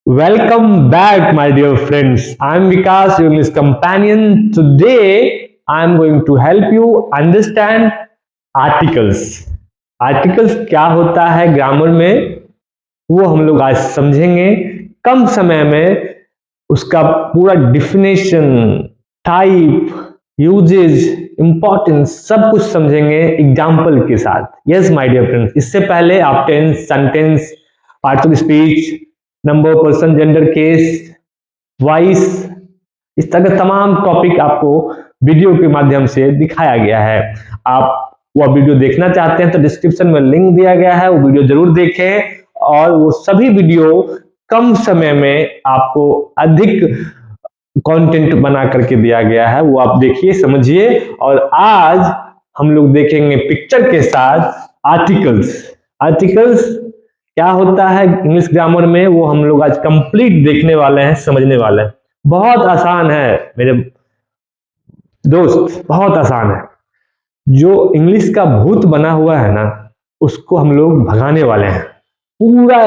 Welcome back, my dear friends. I'm Vikas, your English companion. Today, I'm going to help you understand articles. Articles क्या होता है grammar में, वो हम लोग आज समझेंगे कम समय में। उसका पूरा डिफिनेशन, टाइप, यूजेज, इंपॉर्टेंस सब कुछ समझेंगे एग्जाम्पल के साथ। यस माय डियर फ्रेंड्स, इससे पहले आप tense, sentence, parts of speech, number, person, gender, case, voice, इस तरह के तमाम टॉपिक आपको वीडियो के माध्यम से दिखाया गया है। आप वह वीडियो देखना चाहते हैं तो डिस्क्रिप्शन में लिंक दिया गया है, वो वीडियो जरूर देखें। और वो सभी वीडियो कम समय में आपको अधिक कंटेंट बना करके दिया गया है, वो आप देखिए, समझिए। और आज हम लोग देखेंगे पिक्चर के साथ आर्टिकल्स। आर्टिकल्स क्या होता है इंग्लिश ग्रामर में, वो हम लोग आज कंप्लीट देखने वाले हैं, समझने वाले हैं। बहुत आसान है मेरे दोस्त, बहुत आसान है। जो इंग्लिश का भूत बना हुआ है ना, उसको हम लोग भगाने वाले हैं। पूरा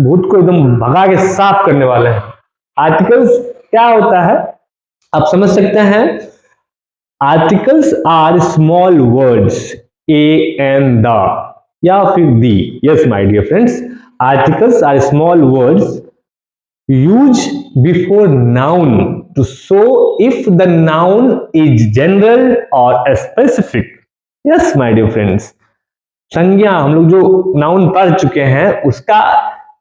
भूत को एकदम भगा के साफ करने वाले हैं। आर्टिकल्स क्या होता है आप समझ सकते हैं। Articles are small words, a and the या फिर the. Yes my dear friends, articles are small words used before noun to show if the noun is general or specific. Yes my dear friends, संज्ञा हम लोग जो noun पढ़ चुके हैं उसका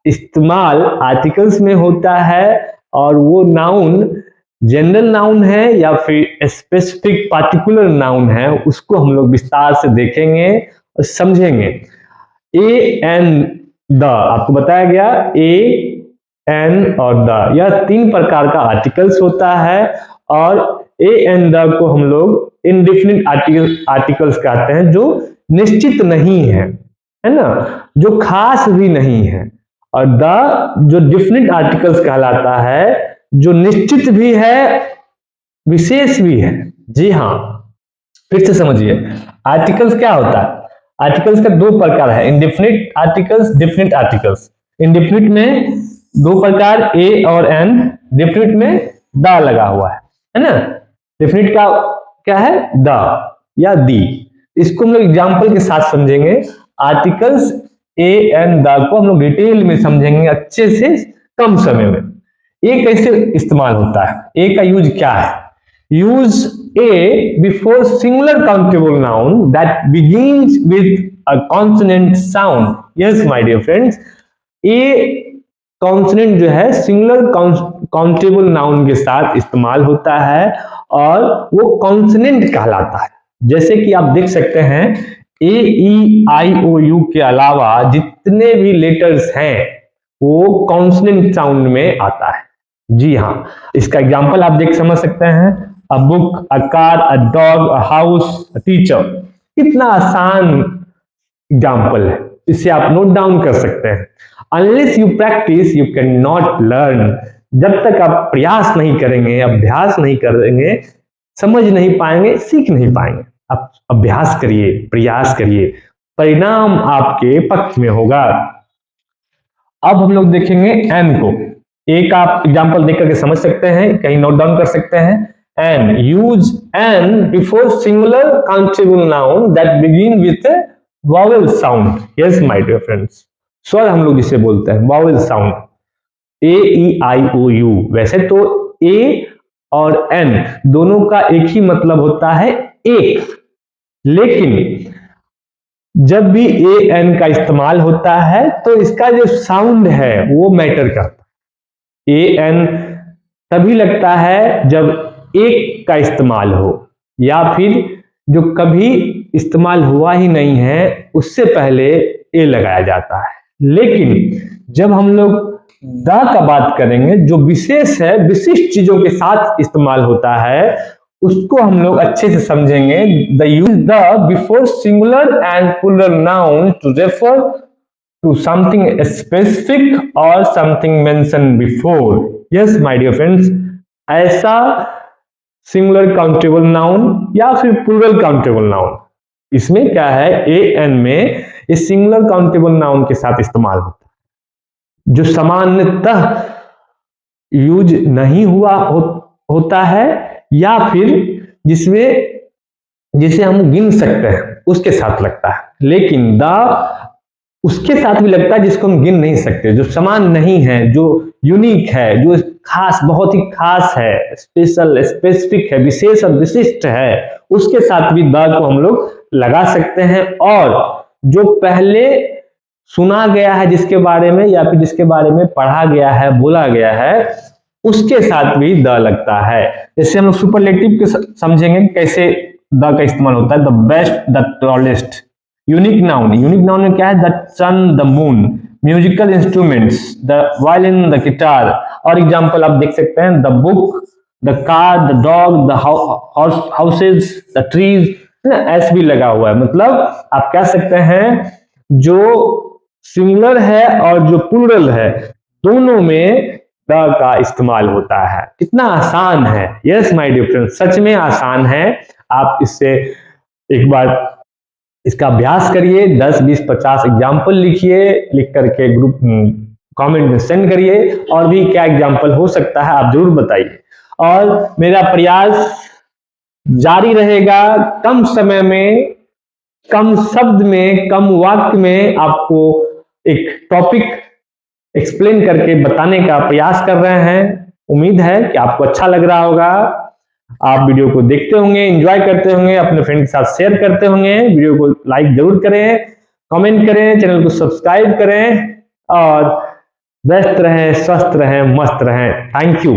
इस्तेमाल आर्टिकल्स में होता है। और वो नाउन जनरल नाउन है या फिर स्पेसिफिक पार्टिकुलर नाउन है, उसको हम लोग विस्तार से देखेंगे और समझेंगे। ए एंड द आपको बताया गया, ए एन और द, यह तीन प्रकार का आर्टिकल्स होता है। और ए एन द को हम लोग इनडिफिनिट आर्टिकल्स कहते हैं, जो निश्चित नहीं है ना, जो खास भी नहीं है। और द जो डिफिनिट आर्टिकल्स कहलाता है, जो निश्चित भी है, विशेष भी है। जी हाँ, फिर से समझिए आर्टिकल्स क्या होता है। आर्टिकल्स का दो प्रकार है, indefinite articles, definite articles. Indefinite में दो प्रकार, ए और एन। डिफिनिट में द लगा हुआ है ना। डिफिनिट का क्या है, द या दी। इसको हम लोग एग्जाम्पल के साथ समझेंगे। आर्टिकल्स ए एन द को हम लोग डिटेल में समझेंगे अच्छे से, कम समय में। ए कैसे इस्तेमाल होता है, ए का यूज क्या है। Use a before singular countable noun that begins with a consonant sound. Yes my dear friends, a consonant जो है सिंगुलर काउंटेबल नाउन के साथ इस्तेमाल होता है और वो कॉन्सोनेंट कहलाता है। जैसे कि आप देख सकते हैं, ए ई आई ओ यू के अलावा जितने भी लेटर्स हैं वो कॉन्सोनेंट साउंड में आता है। जी हाँ, इसका एग्जांपल आप देख समझ सकते हैं। A book, a car, a dog, a house, a teacher. कितना आसान एग्जाम्पल है, इसे आप नोट डाउन कर सकते हैं। Unless you practice you can not learn. जब तक आप प्रयास नहीं करेंगे, अभ्यास नहीं करेंगे, समझ नहीं पाएंगे, सीख नहीं पाएंगे। आप अभ्यास करिए, प्रयास करिए, परिणाम आपके पक्ष में होगा। अब हम लोग देखेंगे एन को। एक आप एग्जाम्पल देख करके समझ सकते हैं, कहीं नोट डाउन कर सकते हैं। An, use an before singular countable noun that begin with vowel sound. Yes my dear friends, स्वर हम लोग जिसे बोलते हैं vowel sound, a e i o u. वैसे तो ए और एन दोनों का एक ही मतलब होता है, एक। लेकिन जब भी ए एन का इस्तेमाल होता है तो इसका जो साउंड है वो मैटर करता है। ए एन तभी लगता है जब एक का इस्तेमाल हो, या फिर जो कभी इस्तेमाल हुआ ही नहीं है उससे पहले ए लगाया जाता है। लेकिन जब हम लोग द का बात करेंगे, जो विशेष है, विशिष्ट चीजों के साथ इस्तेमाल होता है, उसको हम लोग अच्छे से समझेंगे। The use the before singular and plural noun to refer to something specific और something mention before. Yes my dear friends, ऐसा सिंगुलर काउंटेबल नाउन या फिर प्लूरल काउंटेबल नाउन, इसमें क्या है, ए एन में इस सिंगुलर काउंटेबल नाउन के साथ इस्तेमाल होता है, जो सामान्यतः यूज नहीं हुआ होता है, या फिर जिसे हम गिन सकते हैं उसके साथ लगता है। लेकिन द उसके साथ भी लगता है जिसको हम गिन नहीं सकते, जो समान नहीं है, जो यूनिक है, जो खास, बहुत ही खास है, स्पेशल, स्पेसिफिक है, विशेष और विशिष्ट है, उसके साथ भी द को हम लोग लगा सकते हैं। और जो पहले सुना गया है जिसके बारे में, या फिर जिसके बारे में पढ़ा गया है, बोला गया है, उसके साथ भी द लगता है। जैसे हम लोग सुपरलेटिव के समझेंगे कैसे द का इस्तेमाल होता है। The best, the tallest. Unique noun में क्या है? The sun, the moon. Musical instruments, the violin, the guitar. और एग्जांपल आप देख सकते हैं, the book, the car, the dog, the houses, the trees. S भी लगा हुआ है, मतलब आप कह सकते हैं जो सिंगुलर है और जो प्लूरल है, दोनों में द का इस्तेमाल होता है। कितना आसान है। यस माय डियर फ्रेंड्स, सच में आसान है। आप इससे एक बार इसका अभ्यास करिए, 10, 20, 50 एग्जाम्पल लिखिए, लिख करके ग्रुप कमेंट में सेंड करिए। और भी क्या एग्जाम्पल हो सकता है आप जरूर बताइए। और मेरा प्रयास जारी रहेगा, कम समय में, कम शब्द में, कम वाक्य में आपको एक टॉपिक एक्सप्लेन करके बताने का प्रयास कर रहे हैं। उम्मीद है कि आपको अच्छा लग रहा होगा। आप वीडियो को देखते होंगे, एंजॉय करते होंगे, अपने फ्रेंड के साथ शेयर करते होंगे। वीडियो को लाइक जरूर करें, कमेंट करें, चैनल को सब्सक्राइब करें, और व्यस्त रहें, स्वस्थ रहें, मस्त रहें। Thank you.